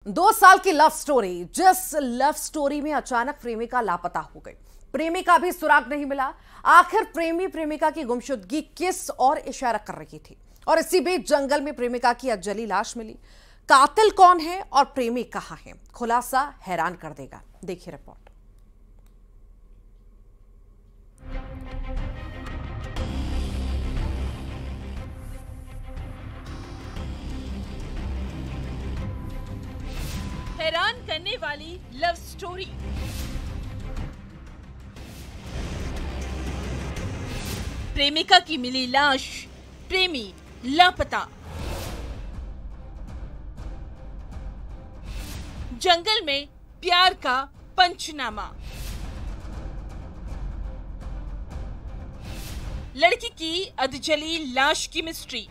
2 साल की love story, जिस लव स्टोरी में अचानक प्रेमिका लापता हो गई, प्रेमिका भी सुराग नहीं मिला। आखिर प्रेमी प्रेमिका की गुमशुदगी किस और इशारा कर रही थी, और इसी बीच जंगल में प्रेमिका की जली लाश मिली। कातिल कौन है और प्रेमी कहां है, खुलासा हैरान कर देगा। देखिए रिपोर्ट। हैरान करने वाली लव स्टोरी। प्रेमिका की मिली लाश, प्रेमी लापता। जंगल में प्यार का पंचनामा। लड़की की अधजली लाश की मिस्ट्री।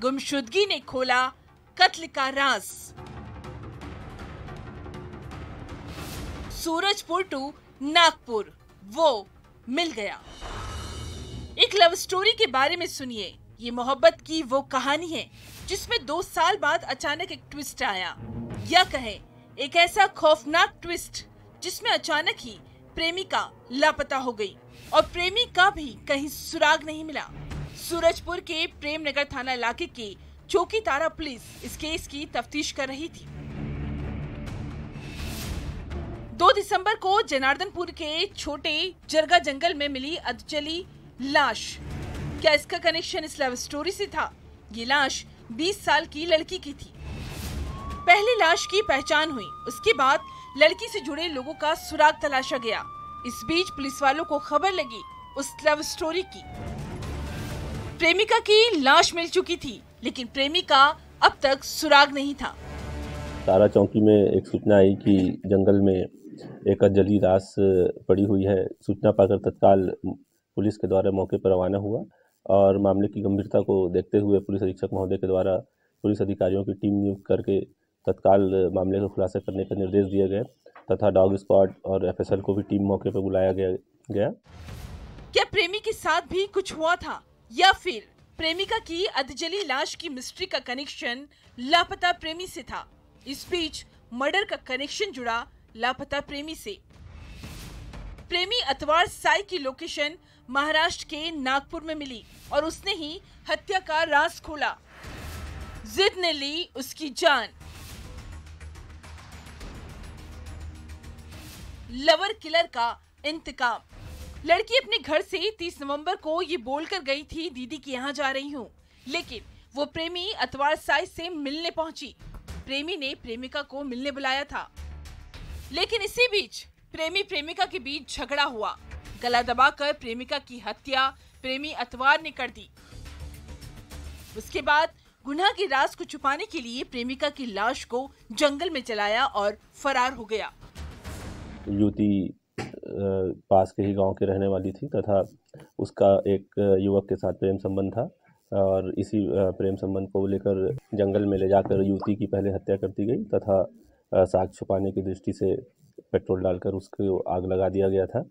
गुमशुदगी ने खोला कत्ल का राज। सूरजपुर टू नागपुर वो मिल गया। एक लव स्टोरी के बारे में सुनिए। ये मोहब्बत की वो कहानी है जिसमें 2 साल बाद अचानक एक ट्विस्ट आया, या कहें एक ऐसा खौफनाक ट्विस्ट जिसमें अचानक ही प्रेमिका लापता हो गई और प्रेमी का भी कहीं सुराग नहीं मिला। सूरजपुर के प्रेम नगर थाना इलाके की चौकीतारा पुलिस इस केस की तफ्तीश कर रही थी। 2 दिसंबर को जनार्दनपुर के छोटे जरगा जंगल में मिली अधजली लाश। क्या इसका कनेक्शन इस लव स्टोरी से था? ये लाश 20 साल की लड़की की थी। पहली लाश की पहचान हुई, उसके बाद लड़की से जुड़े लोगों का सुराग तलाशा गया। इस बीच पुलिस वालों को खबर लगी उस लव स्टोरी की। प्रेमिका की लाश मिल चुकी थी, लेकिन प्रेमी का अब तक सुराग नहीं था। तारा चौकी में एक सूचना आई कि जंगल में एक जली लाश पड़ी हुई है। सूचना पाकर तत्काल पुलिस के द्वारा मौके पर रवाना हुआ और मामले की गंभीरता को देखते हुए पुलिस अधीक्षक महोदय के द्वारा पुलिस अधिकारियों की टीम नियुक्त करके तत्काल मामले का खुलासा करने का निर्देश दिया गया तथा डॉग स्क्वाड और एफएसएल को भी टीम मौके पर बुलाया गया। क्या प्रेमी के साथ भी कुछ हुआ था, या फिर प्रेमिका की अधजली लाश की मिस्ट्री का कनेक्शन लापता प्रेमी से था? इस बीच मर्डर का कनेक्शन जुड़ा लापता प्रेमी से। प्रेमी अतवार साई की लोकेशन महाराष्ट्र के नागपुर में मिली और उसने ही हत्या का राज खोला। जिद ने ली उसकी जान। लवर किलर का इंतकाम। लड़की अपने घर से 30 नवंबर को ये बोलकर गई थी, दीदी के यहाँ जा रही हूँ, लेकिन वो प्रेमी अतवार साई से मिलने पहुंची। प्रेमी ने प्रेमिका को मिलने बुलाया था, लेकिन इसी बीच प्रेमी प्रेमिका के बीच झगड़ा हुआ। गला दबाकर प्रेमिका की हत्या प्रेमी अतवार ने कर दी। उसके बाद गुनाह की राज को छुपाने के लिए प्रेमिका की लाश को जंगल में जलाया और फरार हो गया। युवती पास के ही गांव के रहने वाली थी तथा उसका एक युवक के साथ प्रेम संबंध था और इसी प्रेम संबंध को लेकर जंगल में ले जाकर युवती की पहले हत्या कर दी गई तथा साक्ष्य छुपाने की दृष्टि से पेट्रोल डालकर उसको आग लगा दिया गया था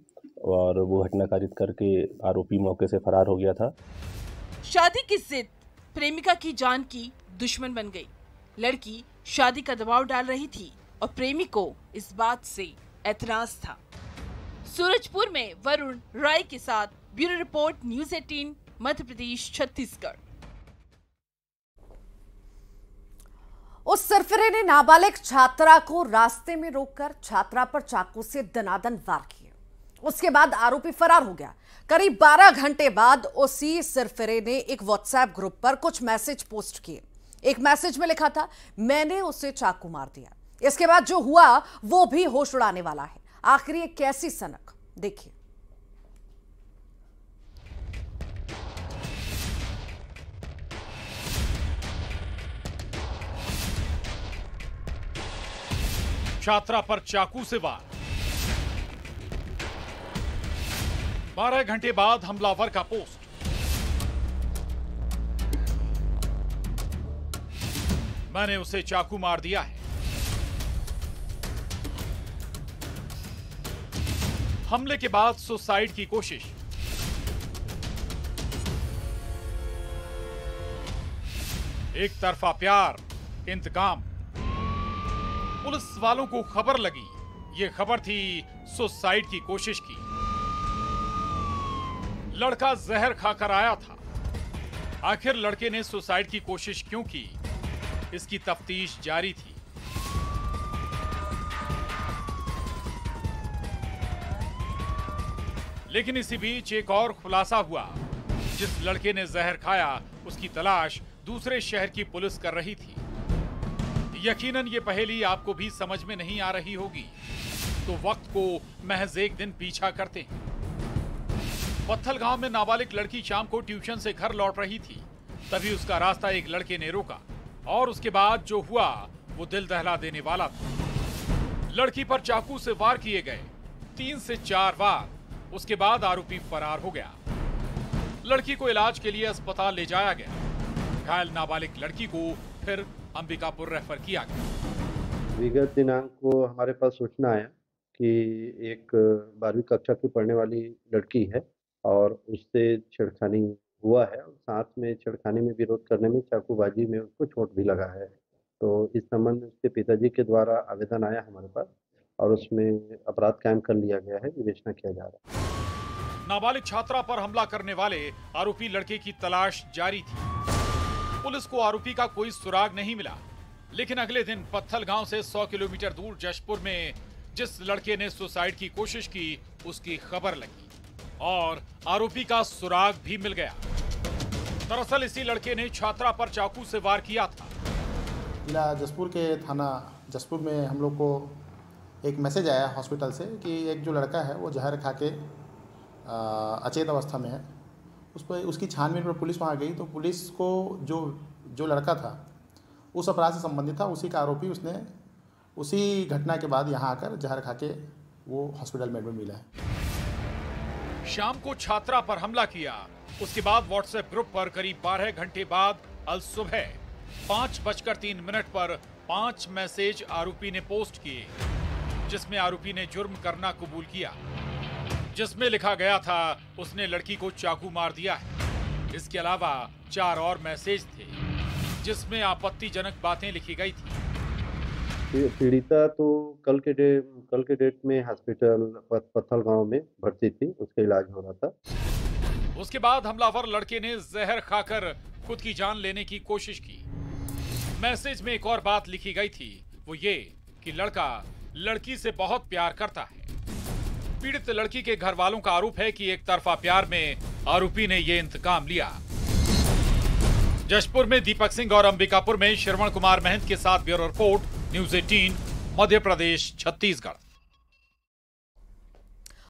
और वो घटना कारित करके आरोपी मौके से फरार हो गया था। शादी की जिद प्रेमिका की जान की दुश्मन बन गई। लड़की शादी का दबाव डाल रही थी और प्रेमी को इस बात से एतराज था। सूरजपुर में वरुण राय के साथ bureau report, news 18 Madhya Pradesh Chhattisgarh. उस सरफिरे ने नाबालिग छात्रा को रास्ते में रोककर छात्रा पर चाकू से दनादन वार किए। उसके बाद आरोपी फरार हो गया। करीब 12 घंटे बाद उसी सरफिरे ने एक व्हाट्सएप ग्रुप पर कुछ मैसेज पोस्ट किए। एक मैसेज में लिखा था, मैंने उसे चाकू मार दिया। इसके बाद जो हुआ वो भी होश उड़ाने वाला है। आखिर ये कैसी सनक, देखिए। छात्रा पर चाकू से वार। 12 घंटे बाद हमलावर का पोस्ट। मैंने उसे चाकू मार दिया है। हमले के बाद सुसाइड की कोशिश। एक तरफा प्यार, इंतकाम। पुलिस वालों को खबर लगी। ये खबर थी सुसाइड की कोशिश की। लड़का जहर खाकर आया था। आखिर लड़के ने सुसाइड की कोशिश क्यों की, इसकी तफ्तीश जारी थी। लेकिन इसी बीच एक और खुलासा हुआ। जिस लड़के ने जहर खाया उसकी तलाश दूसरे शहर की पुलिस कर रही थी। यकीनन ये पहेली आपको भी समझ में नहीं आ रही होगी, तो वक्त को महज एक दिन पीछा करते हैं। पत्थल गांव में नाबालिग लड़की शाम को ट्यूशन से घर लौट रही थी। तभी उसका रास्ता एक लड़के ने रोका और उसके बाद जो हुआ वो दिल दहला देने वाला था। लड़की पर चाकू से वार किए गए, 3 से 4 वार। उसके बाद आरोपी फरार हो गया। लड़की को इलाज के लिए अस्पताल ले जाया गया। घायल नाबालिग लड़की को फिर अंबिकापुर रेफर किया गया। विगत दिनांक को हमारे पास सूचना आया कि एक 12वीं कक्षा की पढ़ने वाली लड़की है और उससे छेड़खानी हुआ है और साथ में छेड़खानी में विरोध करने में चाकूबाजी में उसको चोट भी लगा है। तो इस संबंध में उसके पिताजी के द्वारा आवेदन आया हमारे पास और उसमें अपराध कायम कर लिया गया है, विवेचना किया जा रहा है। नाबालिग छात्रा पर हमला करने वाले आरोपी लड़के की तलाश जारी थी। पुलिस को आरोपी का कोई सुराग नहीं मिला, लेकिन अगले दिन पत्थल गांव से 100 किलोमीटर दूर जशपुर में जिस लड़के ने सुसाइड की कोशिश की उसकी खबर लगी और आरोपी का सुराग भी मिल गया। दरअसल इसी लड़के ने छात्रा पर चाकू से वार किया था। जिला जशपुर के थाना जशपुर में हम लोग को एक मैसेज आया हॉस्पिटल से कि एक जो लड़का है वो जहर खा के अचेत अवस्था में है। उस पर उसकी छानबीन पर पुलिस वहाँ गई तो पुलिस को जो लड़का था उस अपराध से संबंधित था, उसी का आरोपी उसने उसी घटना के बाद यहाँ आकर जहर खा के वो हॉस्पिटल में एडमिट मिला है। शाम को छात्रा पर हमला किया। उसके बाद व्हाट्सएप ग्रुप पर करीब 12 घंटे बाद अल सुबह 5:03 पर 5 मैसेज आरोपी ने पोस्ट किए, जिसमें आरोपी ने जुर्म करना कबूल किया। जिसमें लिखा गया था उसने लड़की को चाकू मार दिया है। इसके अलावा 4 और मैसेज थे जिसमें आपत्तिजनक बातें लिखी गई थी। पीड़िता तो कल के डेट में हॉस्पिटल पत्थल गांव में भर्ती थी, उसका इलाज हो रहा था। उसके बाद हमलावर लड़के ने जहर खाकर खुद की जान लेने की कोशिश की। मैसेज में एक और बात लिखी गई थी, वो ये कि लड़का लड़की से बहुत प्यार करता है। पीड़ित लड़की के घर वालों का आरोप है कि एक तरफा प्यार में आरोपी ने ये इंतकाम लिया। जशपुर में दीपक सिंह और अंबिकापुर में श्रवण कुमार महंत के साथ bureau report, news 18, Madhya Pradesh, Chhattisgarh.